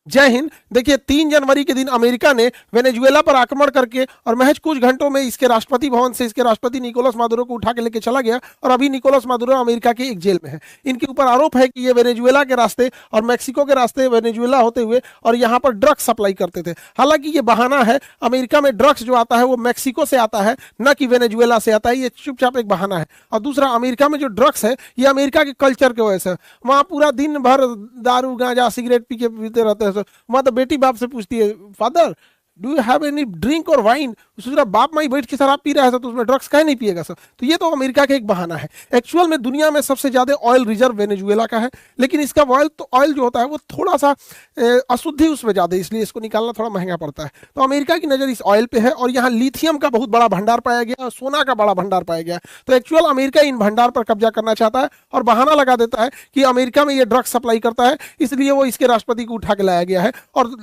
जय हिंद। देखिए 3 जनवरी के दिन अमेरिका ने वेनेजुएला पर आक्रमण करके और महज कुछ घंटों में इसके राष्ट्रपति भवन से इसके राष्ट्रपति निकोलस मादुरो को उठा के लेके चला गया और अभी निकोलस मादुरो अमेरिका के एक जेल में है। इनके ऊपर आरोप है कि ये वेनेजुएला के रास्ते और मैक्सिको के रास्ते वेनेजुएला होते हुए और यहाँ पर ड्रग्स सप्लाई करते थे। हालांकि ये बहाना है, अमेरिका में ड्रग्स जो आता है वो मैक्सिको से आता है, न कि वेनेजुएला से आता है। ये चुपचाप एक बहाना है। और दूसरा, अमेरिका में जो ड्रग्स है ये अमेरिका के कल्चर की वजह से, वहाँ पूरा दिन भर दारू गांजा सिगरेट पी के पीते रहते हैं। वहां तो बेटी बाप से पूछती है, father do you have any drink और वाइन। उसका बाप माई बैठ के शराब पी रहा है तो उसमें ड्रग्स काहे नहीं पिएगा सर। तो ये तो अमेरिका का एक बहाना है। एक्चुअल में दुनिया में सबसे ज्यादा ऑयल रिजर्व वेनेजुएला का है, लेकिन इसका ऑयल जो होता है वो थोड़ा सा अशुद्धि उसमें ज्यादा है, इसलिए इसको निकालना थोड़ा महंगा पड़ता है। तो अमेरिका की नजर इस ऑयल पे है और यहाँ लिथियम का बहुत बड़ा भंडार पाया गया और सोना का बड़ा भंडार पाया गया। तो एक्चुअल अमेरिका इन भंडार पर कब्जा करना चाहता है और बहाना लगा देता है कि अमेरिका में ये ड्रग्स सप्लाई करता है, इसलिए वो इसके राष्ट्रपति को उठा के लाया गया है। और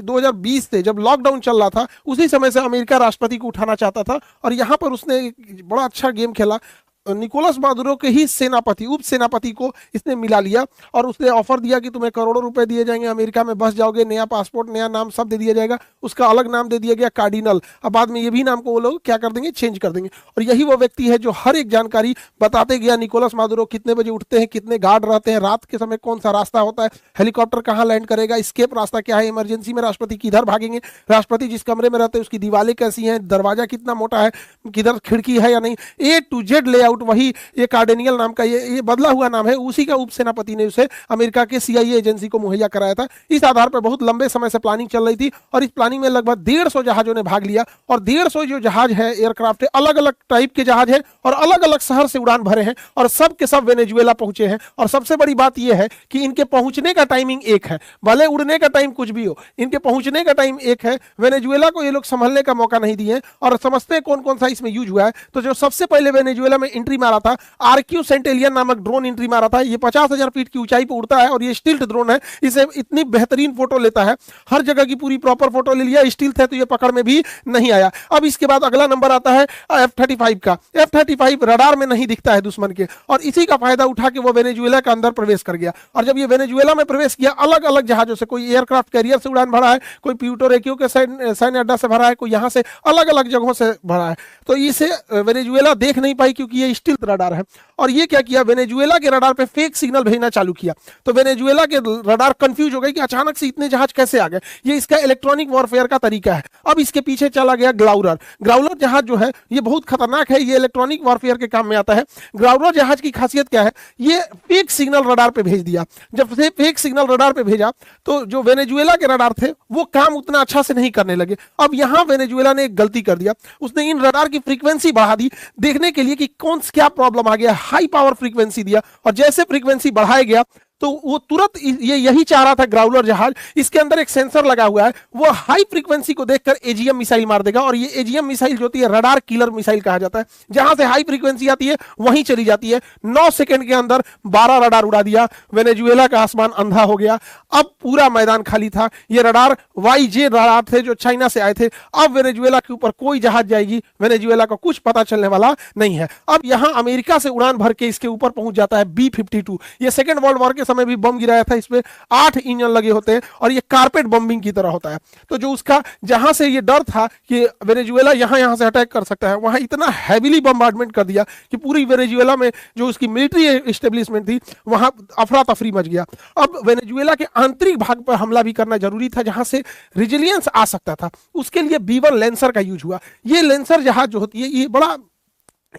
2020 से जब लॉकडाउन चल रहा था उसी समय से अमेरिका राष्ट्रपति को उठाना चाहता था और यहां पर उसने बड़ा अच्छा गेम खेला। निकोलस मादुरो के ही सेनापति, उप सेनापति को इसने मिला लिया और उसने ऑफर दिया कि तुम्हें करोड़ों रुपए दिए जाएंगे, अमेरिका में बस जाओगे, नया पासपोर्ट, नया नाम सब दे दिया जाएगा। उसका अलग नाम दे दिया गया कार्डिनल। अब बाद में ये भी नाम को वो लोग क्या कर देंगे, चेंज कर देंगे। और यही वो व्यक्ति है जो हर एक जानकारी बताते गया। निकोलस मादुरो कितने बजे उठते हैं, कितने गार्ड रहते हैं, रात के समय कौन सा रास्ता होता है, हेलीकॉप्टर कहाँ लैंड करेगा, स्केप रास्ता क्या है, इमरजेंसी में राष्ट्रपति किधर भागेंगे, राष्ट्रपति जिस कमरे में रहते हैं उसकी दीवारें कैसी हैं, दरवाजा कितना मोटा है, किधर खिड़की है या नहीं, A to Z लेआउट वही कार्डेनियल नाम का ये बदला हुआ नाम है, उसी का उप सेनापति ने उसे अमेरिका के CIA एजेंसी को मुहैया कराया था। इस आधार पर बहुत लंबे समय से प्लानिंग चल रही थी और इस प्लानिंग में लगभग 150 जहाजों ने भाग लिया। और 150 जो जहाज है, एयरक्राफ्ट है, अलग अलग टाइप के जहाज है और अलग अलग शहर से उड़ान भरे हैं और सब के सब वेनेजुएला पहुंचे हैं। और सबसे बड़ी बात यह है कि इनके पहुंचने का टाइमिंग एक है, भले उड़ने का टाइम कुछ भी हो, इनके पहुंचने का टाइम एक है। वेनेजुएला को ये लोग संभलने का मौका नहीं दिए और समझते हैं कौन कौन सा इसमें यूज हुआ है। तो जो सबसे पहले वेनेजुएला में एंट्री मारा था, RQ सेंटेलियन नामक ड्रोन एंट्री मारा था। ये 50,000 फीट की ऊंचाई पर उड़ता है और ये स्टिल्थ ड्रोन है। इसे इतनी बेहतरीन फोटो लेता है, हर जगह की पूरी प्रॉपर फोटो ले लिया। स्टिल्थ है तो ये पकड़ में भी नहीं आया। अब इसके बाद अगला नंबर आता है F-35 का। F-35 रडार में नहीं दिखता है दुश्मन के और इसी का फायदा उठा के वो वेनेजुएला के अंदर प्रवेश कर गया। और जब ये वेनेजुएला में प्रवेश किया, अलग अलग जहाजों से, कोई एयरक्राफ्ट कैरियर से उड़ान भरा है, कोई प्यूर्टो रिको के सैन्य अड्डा से भरा है, कोई यहाँ से अलग अलग जगहों से भरा है। तो इसे वेनेजुएला देख नहीं पाई क्योंकि ये स्टिल्थ रडार है। और ये क्या किया, वेनेजुएला के रडार पे फेक सिग्नल भेजना चालू किया। तो वेनेजुएला के रडार कंफ्यूज हो गई कि अचानक से इतने जहाज कैसे आ गए। ये इसका इलेक्ट्रॉनिक वॉरफेयर का तरीका है। अब इसके पीछे चला गया ग्राउलर। ग्राउलर जहाज जो है ये बहुत खतरनाक है, ये इलेक्ट्रॉनिक वॉरफेयर के काम में आता है। ग्राउलर जहाज की खासियत क्या है, ये फेक सिग्नल रडार पे भेज दिया। जब से फेक सिग्नल रडार पे भेजा तो जो वेनेजुएला के रडार थे वो काम उतना अच्छा से नहीं करने लगे। अब यहां वेनेजुएला ने एक गलती कर दिया, उसने इन रडार की फ्रीक्वेंसी बढ़ा दी देखने के लिए कि कौन क्या प्रॉब्लम आ गया। हाई पावर फ्रीक्वेंसी दिया और जैसे फ्रीक्वेंसी बढ़ाया गया तो वो तुरंत यही चाह रहा था ग्राउलर जहाज, इसके अंदर एक सेंसर लगा हुआ है, वो हाई फ्रीक्वेंसी को देखकर AGM मिसाइल मार देगा। और ये AGM मिसाइल जो होती है रडार किलर मिसाइल कहा जाता है। जहां से हाई फ्रीक्वेंसी आती है वहीं चली जाती है। 9 सेकंड के अंदर 12 रडार उड़ा दिया। वेनेजुएला का आसमान अंधा हो गया। अब पूरा मैदान खाली था। ये रडार YJ रडार थे जो चाइना से आए थे। अब वेनेजुएला के ऊपर कोई जहाज जाएगी, वेनेजुएला को कुछ पता चलने वाला नहीं है। अब यहां अमेरिका से उड़ान भर के इसके ऊपर पहुंच जाता है B-52। ये सेकेंड वर्ल्ड वॉर के समय भी बम गिराया था। इसमें 8 इंजन लगे होते हैं और ये कारपेट बम्बिंग की तरह होता है। तो जो उसका जहां से ये डर था कि वेनेजुएला यहां से अटैक कर सकता है, वहां इतना हैवीली बम्बार्डमेंट कर दिया कि पूरी वेनेजुएला में जो उसकी मिलिट्री एस्टेब्लिशमेंट थी वहां अफरा तफरी मच गया। अब वेनेजुएला के आंतरिक भाग पर हमला भी करना जरूरी था जहां से रिजिलियंस आ सकता था। उसके लिए B-1 लेंसर का यूज हुआ। ये लेंसर जहाज जो होती है ये बड़ा,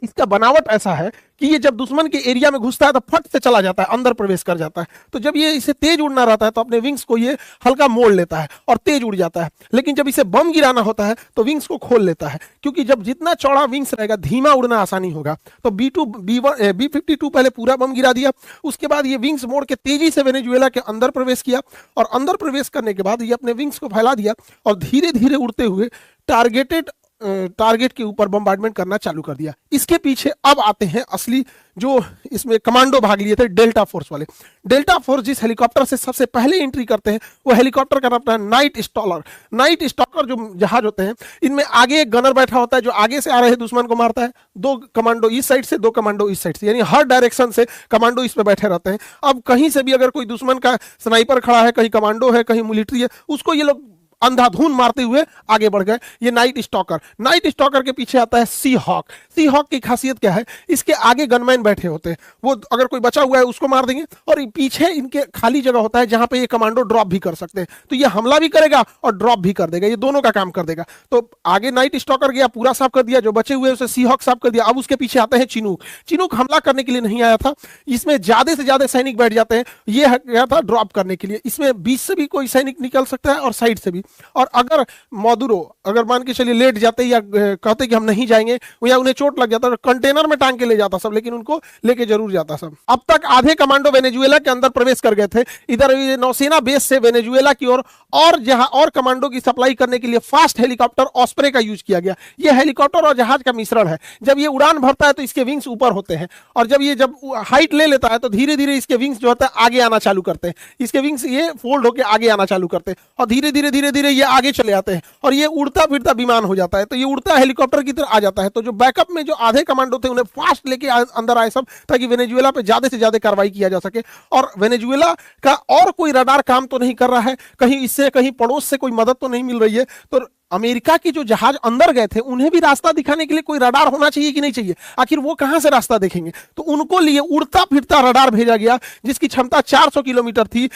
इसका बनावट ऐसा है कि ये जब दुश्मन के एरिया में घुसता है तो फट से चला जाता है, अंदर प्रवेश कर जाता है। तो जब ये इसे तेज उड़ना रहता है तो अपने विंग्स को ये हल्का मोड़ लेता है और तेज उड़ जाता है। लेकिन जब इसे बम गिराना होता है तो विंग्स को खोल लेता है, क्योंकि जब जितना चौड़ा विंग्स रहेगा धीमा उड़ना आसानी होगा। तो B-52 पहले पूरा बम गिरा दिया। उसके बाद ये विंग्स मोड़ के तेजी से वेनेजुएला के अंदर प्रवेश किया और अंदर प्रवेश करने के बाद ये अपने विंग्स को फैला दिया और धीरे धीरे उड़ते हुए टारगेटेड टारगेट के ऊपर बम्बार्डमेंट करना चालू कर दिया। इसके पीछे अब आते हैं असली जो इसमें कमांडो भाग लिए थे, डेल्टा फोर्स वाले। डेल्टा फोर्स जिस हेलीकॉप्टर से सबसे पहले एंट्री करते हैं वो हेलीकॉप्टर का नाम है नाइट स्टॉलर। नाइट स्टॉकर जो जहाज होते हैं, इनमें आगे एक गनर बैठा होता है जो आगे से आ रहे दुश्मन को मारता है, 2 कमांडो इस साइड से, 2 कमांडो इस साइड से, यानी हर डायरेक्शन से कमांडो इस पे बैठे रहते हैं। अब कहीं से भी अगर कोई दुश्मन का स्नाइपर खड़ा है, कहीं कमांडो है, कहीं मिलिट्री है, उसको ये लोग अंधाधुन मारते हुए आगे बढ़ गए। ये नाइट स्टॉकर। नाइट स्टॉकर के पीछे आता है सी हॉक। सी हॉक की खासियत क्या है, इसके आगे गनमैन बैठे होते हैं, वो अगर कोई बचा हुआ है उसको मार देंगे, और पीछे इनके खाली जगह होता है जहां पे ये कमांडो ड्रॉप भी कर सकते हैं। तो ये हमला भी करेगा और ड्रॉप भी कर देगा, ये दोनों का काम कर देगा। तो आगे नाइट स्टॉकर गया, पूरा साफ कर दिया, जो बचे हुए उसे सी हॉक साफ कर दिया। अब उसके पीछे आते हैं चिनूक। चिनूक हमला करने के लिए नहीं आया था, इसमें ज्यादा से ज्यादा सैनिक बैठ जाते हैं, ये गया था ड्रॉप करने के लिए। इसमें बीच से भी कोई सैनिक निकल सकता है और साइड से भी। और अगर मदुरो अगर मान के चलिए लेट जाते या कहते कि हम नहीं जाएंगे, या उन्हें चोट लग जाता, कंटेनर में टांग के ले जाता सब, लेकिन उनको लेके जरूर जाता सब। अब तक आधे कमांडो वेनेजुएला के अंदर प्रवेश कर गए थे। इधर नौसेना बेस से वेनेजुएला की ओर और जहां और कमांडो की सप्लाई करने के लिए फास्ट हेलीकॉप्टर ऑस्प्रे का यूज किया गया। यह हेलीकॉप्टर और जहाज का मिश्रण है। जब ये उड़ान भरता है तो इसके विंग्स ऊपर होते हैं, और जब हाइट ले लेता है तो धीरे धीरे इसके विंग्स जो होता है आगे आना चालू करते हैं। इसके विंग्स ये फोल्ड होकर आगे आना चालू करते हैं, और धीरे धीरे ये आगे चले आते हैं, और ये उड़ता फिरता विमान हो जाता है। तो ये उड़ता हेलीकॉप्टर की तरह आ जाता है। तो जो बैकअप में जो आधे कमांडो थे उन्हें फास्ट लेके अंदर आए सब, ताकि वेनेजुएला पे ज्यादा से ज्यादा कार्रवाई किया जा सके। और वेनेजुएला का और कोई रडार काम तो नहीं कर रहा है, कहीं इससे कहीं पड़ोस से कोई मदद तो नहीं मिल रही है। तो अमेरिका के जो जहाज अंदर गए थे उन्हें भी रास्ता दिखाने के लिए कोई रडार होना चाहिए कि नहीं चाहिए, आखिर वो कहां से रास्ता देखेंगे। तो उनको लिए उड़ता फिरता रडार भेजा गया जिसकी क्षमता 400 किलोमीटर थी।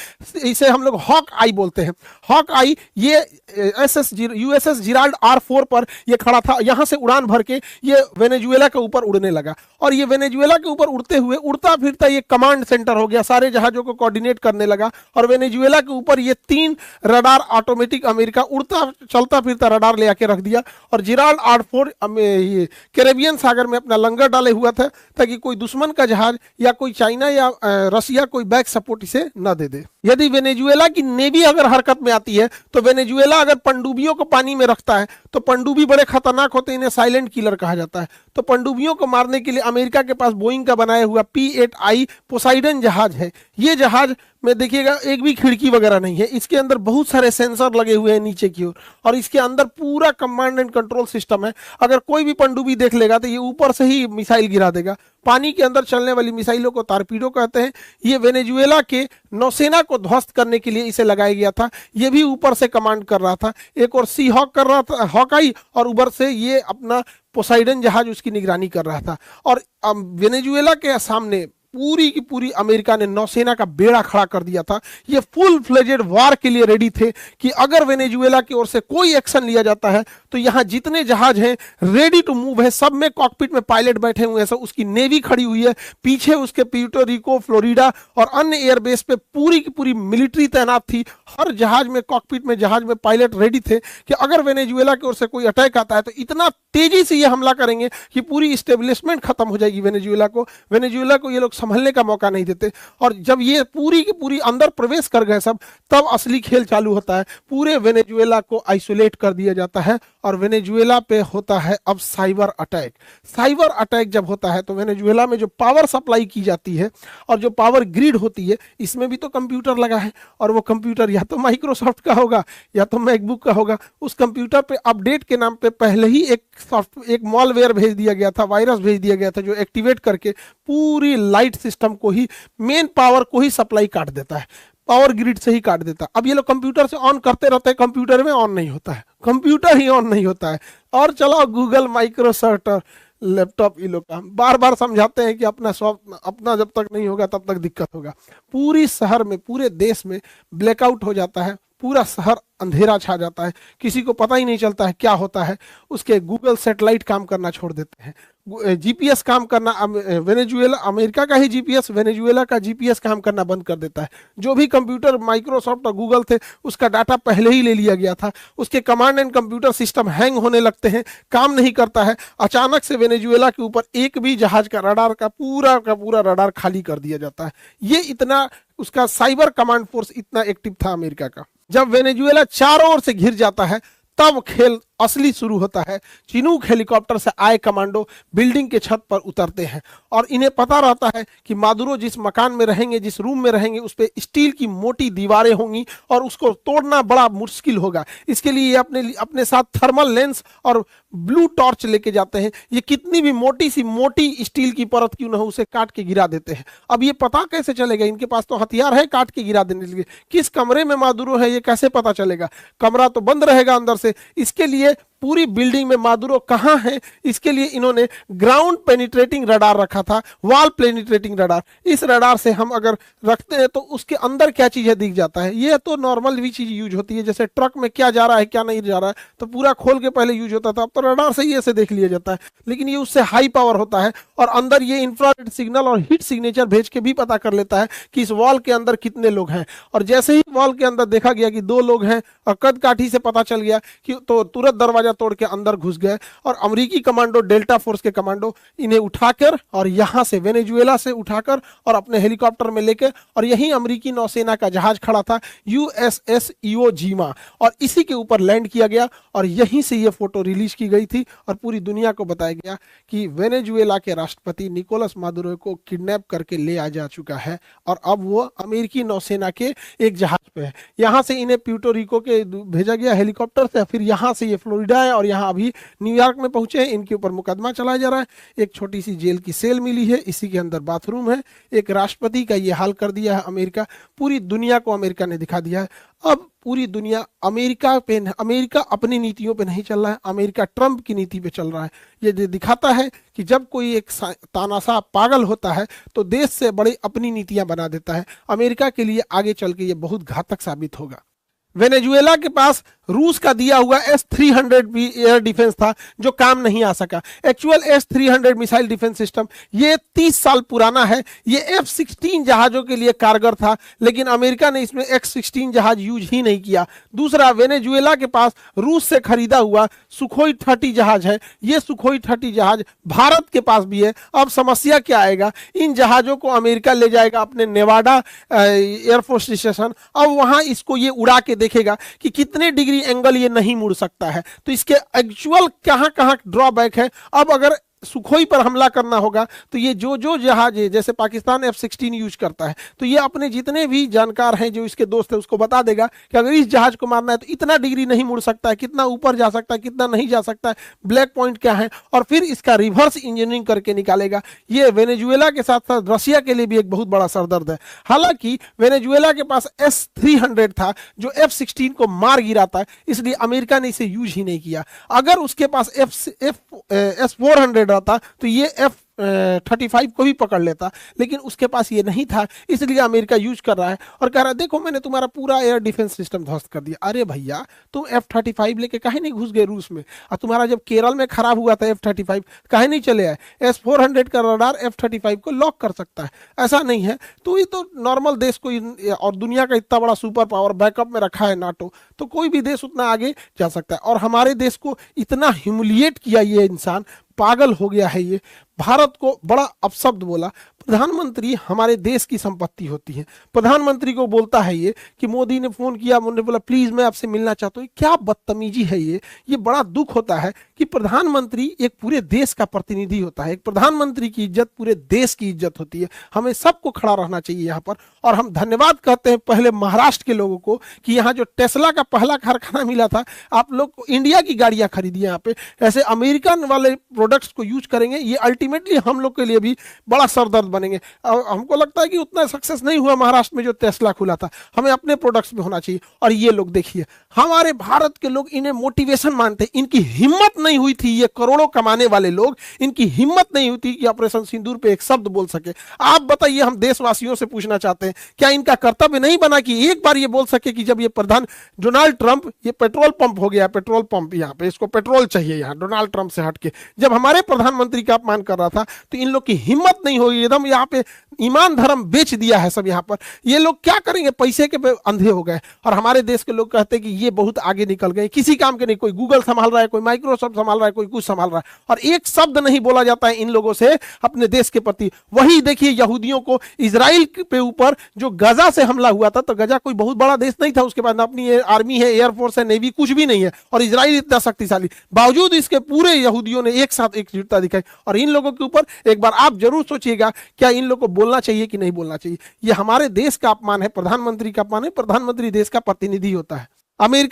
इसे हम लोग हॉक आई बोलते हैं। हॉक आई ये यूएसएस जिराल्ड R4 पर ये खड़ा था। यहां से उड़ान भर के ये वेनेजुएला के ऊपर उड़ने लगा, और ये वेनेजुएला के ऊपर उड़ते हुए उड़ता फिरता ये कमांड सेंटर हो गया, सारे जहाजों को कोऑर्डिनेट करने लगा। और वेनेजुएला के ऊपर ये 3 रडार ऑटोमेटिक अमेरिका उड़ता चलता फिरता रडार ले आके रख दिया। और जिराल्ड R4 कैरेबियन सागर में अपना लंगर डाले हुआ था, ताकि कोई दुश्मन का जहाज या कोई चाइना या रसिया कोई बैक सपोर्ट इसे न दे दे। यदि वेनेजुएला की नेवी अगर हरकत में आती है, तो वेनेजुएला अगर पनडुब्बियों को पानी में रखता है, तो पनडुब्बी बड़े खतरनाक होते हैं, इन्हें साइलेंट किलर कहा जाता है। तो पनडुब्बियों को मारने के लिए अमेरिका के पास बोइंग का बनाया हुआ P-8I पोसाइडन जहाज है। ये जहाज में देखिएगा एक भी खिड़की वगैरह नहीं है, इसके अंदर बहुत सारे सेंसर लगे हुए हैं नीचे की ओर, और इसके अंदर पूरा कमांड एंड कंट्रोल सिस्टम है। अगर कोई भी पनडुब्बी देख लेगा तो ये ऊपर से ही मिसाइल गिरा देगा। पानी के अंदर चलने वाली मिसाइलों को टारपीडो कहते हैं। ये वेनेजुएला के नौसेना को ध्वस्त करने के लिए इसे लगाया गया था। ये भी ऊपर से कमांड कर रहा था। एक और सी हॉक कर रहा था, हॉकाई, और ऊपर से ये अपना पोसाइडन जहाज उसकी निगरानी कर रहा था। और वेनेजुएला के सामने पूरी की पूरी अमेरिका ने नौसेना का बेड़ा खड़ा कर दिया था। ये फुल फ्लेजेड वार के लिए रेडी थे कि अगर वेनेजुएला की ओर से कोई एक्शन लिया जाता है तो यहाँ जितने जहाज हैं रेडी टू मूव है, सब में कॉकपिट में पायलट बैठे हुए हैं, सब उसकी नेवी खड़ी हुई है, पीछे उसके प्यूर्टो रिको, फ्लोरिडा और अन्य एयरबेस पे पूरी की पूरी मिलिट्री तैनात थी। हर जहाज में कॉकपिट में जहाज में पायलट रेडी थे कि अगर वेनेजुएला की ओर से कोई अटैक आता है तो इतना तेजी से ये हमला करेंगे कि पूरी इस्टेब्लिशमेंट खत्म हो जाएगी वेनेजुएला को ये लोग संभलने का मौका नहीं देते। और जब ये पूरी की पूरी अंदर प्रवेश कर गए सब, तब असली खेल चालू होता है। पूरे वेनेजुएला को आइसोलेट कर दिया जाता है और वेनेजुएला पे होता है अब साइबर अटैक। साइबर अटैक जब होता है तो वेनेजुएला में जो पावर सप्लाई की जाती है और जो पावर ग्रिड होती है, इसमें भी तो कंप्यूटर लगा है, और वो कंप्यूटर या तो माइक्रोसॉफ्ट का होगा या तो मैकबुक का होगा। उस कंप्यूटर पे अपडेट के नाम पे पहले ही एक मॉलवेयर भेज दिया गया था, वायरस भेज दिया गया था, जो एक्टिवेट करके पूरी लाइट सिस्टम को ही, मेन पावर को ही सप्लाई काट देता है, पावर ग्रिड से ही काट देता है। अब ये लोग कंप्यूटर से ऑन करते रहते हैं, कंप्यूटर में ऑन नहीं होता है, कंप्यूटर ही ऑन नहीं होता है। और चलो गूगल, माइक्रोसॉफ्ट और लैपटॉप, ये लोग का बार बार समझाते हैं कि अपना जब तक नहीं होगा तब तक दिक्कत होगा। पूरी शहर में, पूरे देश में ब्लैकआउट हो जाता है, पूरा शहर अंधेरा छा जाता है, किसी को पता ही नहीं चलता है क्या होता है। उसके गूगल सैटेलाइट काम करना छोड़ देते हैं, जीपीएस काम करना, वेनेजुएला, अमेरिका का ही जीपीएस वेनेजुएला का जीपीएस काम करना बंद कर देता है। जो भी कंप्यूटर माइक्रोसॉफ्ट और गूगल थे उसका डाटा पहले ही ले लिया गया था। उसके command and computer system hang होने लगते हैं, काम नहीं करता है। अचानक से वेनेजुएला के ऊपर एक भी जहाज का पूरा रडार खाली कर दिया जाता है। ये इतना उसका साइबर कमांड फोर्स इतना एक्टिव था अमेरिका का। जब वेनेजुएला चारों ओर से घिर जाता है तब खेल असली शुरू होता है। चिनूक हेलीकॉप्टर से आए कमांडो बिल्डिंग के छत पर उतरते हैं और इन्हें पता रहता है कि मादुरो जिस मकान में रहेंगे, जिस रूम में रहेंगे, उस पर स्टील की मोटी दीवारें होंगी और उसको तोड़ना बड़ा मुश्किल होगा। इसके लिए ये अपने साथ थर्मल लेंस और ब्लू टॉर्च लेके जाते हैं। ये कितनी भी मोटी सी मोटी स्टील की परत क्यों ना हो, उसे काट के गिरा देते हैं। अब ये पता कैसे चलेगा? इनके पास तो हथियार है काट के गिरा देने के लिए। किस कमरे में मादुरो है ये कैसे पता चलेगा? कमरा तो बंद रहेगा अंदर से। इसके लिए पूरी बिल्डिंग में मादुरो कहां है, इसके लिए इन्होंने ग्राउंड पेनिट्रेटिंग रडार रखा था, वॉल पेनिट्रेटिंग रडार। इस रडार से हम अगर रखते हैं तो उसके अंदर क्या चीज है दिख जाता है। ये तो नॉर्मल भी चीज यूज होती है, जैसे ट्रक में क्या जा रहा है क्या नहीं जा रहा है तो पूरा खोल के पहले यूज होता था, अब तो रडार से ही ऐसे देख लिया जाता है। लेकिन ये उससे हाई पावर होता है और अंदर ये इंफ्रारेड सिग्नल और हीट सिग्नेचर भेज के भी पता कर लेता है कि इस वॉल के अंदर कितने लोग हैं। और जैसे ही वॉल के अंदर देखा गया कि 2 लोग हैं और कद काठी से पता चल गया कि तो तुरंत दरवाजा तोड़ के अंदर घुस गए और अमेरिकी कमांडो, डेल्टा फोर्स के कमांडो इन्हें उठाकर और यहां से वेनेजुएला से उठाकर और अपने हेलीकॉप्टर में लेकर, और यहीं अमेरिकी नौसेना का जहाज खड़ा था USS इवो जीमा, और इसी के ऊपर लैंड किया गया और यहीं से यह फोटो रिलीज की गई थी और पूरी दुनिया को बताया गया कि वेनेजुएला के राष्ट्रपति निकोलस मादुरो को किडनैप करके ले आ जा चुका है और अब वो अमेरिकी नौसेना के एक जहाज पे है। यहां से इन्हें प्यूर्टो रिको के भेजा गया हेलीकॉप्टर से, फिर यहां से ये फ्लोरिडा है और यहाँ अभी न्यूयॉर्क में पहुंचे हैं। इनके ऊपर मुकदमा चलाया जा रहा है। एक छोटी सी जेल की सेल मिली है, इसी के अंदर बाथरूम है। एक राष्ट्रपति का ये हाल कर दिया है अमेरिका। पूरी दुनिया को अमेरिका ने दिखा दिया है। अब पूरी दुनिया अमेरिका अपनी नीतियों पे नहीं चल रहा है, अमेरिका ट्रंप की नीति पे चल रहा है। ये दिखाता है कि जब कोई एक तानाशाह पागल होता है तो देश से बड़ी अपनी नीतियां बना देता है। अमेरिका के लिए आगे चल के ये बहुत घातक साबित होगा। वेनेजुएला के पास रूस का दिया हुआ S-300 भी एयर डिफेंस था जो काम नहीं आ सका। Actual S-300 missile defence system ये 30 साल पुराना है। ये F-16 जहाजों के लिए कारगर था, लेकिन अमेरिका ने इसमें X-16 जहाज यूज ही नहीं किया। दूसरा, वेनेजुएला के पास रूस से खरीदा हुआ सुखोई 30 जहाज है। ये सुखोई 30 जहाज भारत के पास भी है। अब समस्या क्या आएगा? इन जहाजों को अमेरिका ले जाएगा अपने नेवाडा एयरफोर्स स्टेशन। अब वहां इसको ये उड़ा के देखेगा कि कितने डिग्री एंगल ये नहीं मुड़ सकता है। तो इसके एक्चुअल कहां कहां ड्रॉबैक है। अब अगर सुखोई पर हमला करना होगा तो ये जो जहाज है, जैसे पाकिस्तान F-16 यूज करता है, तो ये अपने जितने भी जानकार हैं जो इसके दोस्त हैं उसको बता देगा कि अगर इस जहाज को मारना है तो इतना डिग्री नहीं मुड़ सकता है, कितना ऊपर जा सकता है, कितना नहीं जा सकता है, ब्लैक पॉइंट क्या है, और फिर इसका रिवर्स इंजीनियरिंग करके निकालेगा। ये वेनेजुएला के साथ साथ रशिया के लिए भी एक बहुत बड़ा सरदर्द है। हालांकि वेनेजुएला के पास S-300 था जो F-16 को मार गिराता है, इसलिए अमेरिका ने इसे यूज ही नहीं किया। अगर उसके पास S-400 था तो ये F-35 को भी पकड़ लेता, लेकिन उसके पास ये नहीं था, इसलिए अमेरिका यूज कर रहा है और कह रहा है देखो मैंने तुम्हारा पूरा एयर डिफेंस सिस्टम ध्वस्त कर दिया। अरे भैया, तुम F-35 लेके काहे नहीं घुस गए रूस में? और तुम्हारा जब केरल में खराब हुआ था F-35 काहे नहीं चले आए? S-400 का रडार F-35 को लॉक कर सकता है, ऐसा नहीं है। तो ये तो नॉर्मल देश को, और दुनिया का इतना बड़ा सुपर पावर बैकअप में रखा है नाटो, तो कोई भी देश उतना आगे जा सकता है। और हमारे देश को इतना ह्यूमिलिएट किया ये इंसान, पागल हो गया है ये। भारत को बड़ा अपशब्द बोला। प्रधानमंत्री हमारे देश की संपत्ति होती है। प्रधानमंत्री को बोलता है ये कि मोदी ने फोन किया, उन्होंने बोला प्लीज मैं आपसे मिलना चाहता हूँ। क्या बदतमीजी है ये बड़ा दुख होता है कि प्रधानमंत्री एक पूरे देश का प्रतिनिधि होता है। एक प्रधानमंत्री की इज्जत पूरे देश की इज्जत होती है। हमें सबको खड़ा रहना चाहिए यहाँ पर। और हम धन्यवाद कहते हैं पहले महाराष्ट्र के लोगों को कि यहाँ जो टेस्ला का पहला कारखाना मिला था, आप लोग को इंडिया की गाड़ियां खरीदी यहाँ पे। ऐसे अमेरिकन वाले प्रोडक्ट्स को यूज करेंगे, ये अल्टीमेटली हम लोग के लिए भी बड़ा सरदर्द बनेंगे। हमको लगता है कि उतना सक्सेस नहीं हुआ महाराष्ट्र में जो टेस्ला खुला था। हमें अपने प्रोडक्ट्स में होना चाहिए। और ये लोग देखिए, हमारे भारत के लोग इन्हें मोटिवेशन मानते, इनकी हिम्मत नहीं हुई थी, ये करोड़ों कमाने वाले लोग, इनकी हिम्मत नहीं हुई थी कि ऑपरेशन सिंदूर पे एक शब्द बोल सके। आप बताइए, हम देशवासियों से पूछना चाहते हैं, क्या इनका कर्तव्य नहीं बना कि एक बार ये बोल सके कि जब ये प्रधान डोनाल्ड ट्रंप, ये पेट्रोल पंप हो गया, पेट्रोल पंप, यहाँ पे इसको पेट्रोल चाहिए, यहाँ डोनाल्ड ट्रंप से हटके, जब हमारे प्रधानमंत्री का अपमान कर कर रहा था, तो इन लोग की हिम्मत नहीं होगी, एकदम यहाँ पे ईमान धर्म बेच दिया है सब यहाँ पर। ये लोग क्या करेंगे, पैसे के पे अंधे हो गए। और हमारे देश के लोग कहते हैं कि ये बहुत आगे निकल गए, किसी काम के नहीं, कोई गूगल संभाल रहा है, कोई माइक्रोसॉफ्ट संभाल रहा है, कोई कुछ संभाल रहा है, और एक शब्द नहीं बोला जाता है इन लोगों से अपने देश के प्रति। वही देखिए यहूदियों को इजराइल पे ऊपर जो गजा से हमला हुआ था, तो गजा कोई बहुत बड़ा देश नहीं था, उसके बाद अपनी आर्मी है, एयरफोर्स है, नेवी, कुछ भी नहीं है, और इजराइल इतना शक्तिशाली, बावजूद इसके पूरे यहूदियों ने एक साथ एकजुटता दिखाई। और इन लोगों के ऊपर एक बार आप जरूर सोचिएगा, क्या इन लोगों को बोलना चाहिए कि नहीं बोलना चाहिए। ये हमारे देश का अपमान है, प्रधानमंत्री का अपमान है। प्रधानमंत्री देश का प्रतिनिधि होता है। अमेरिका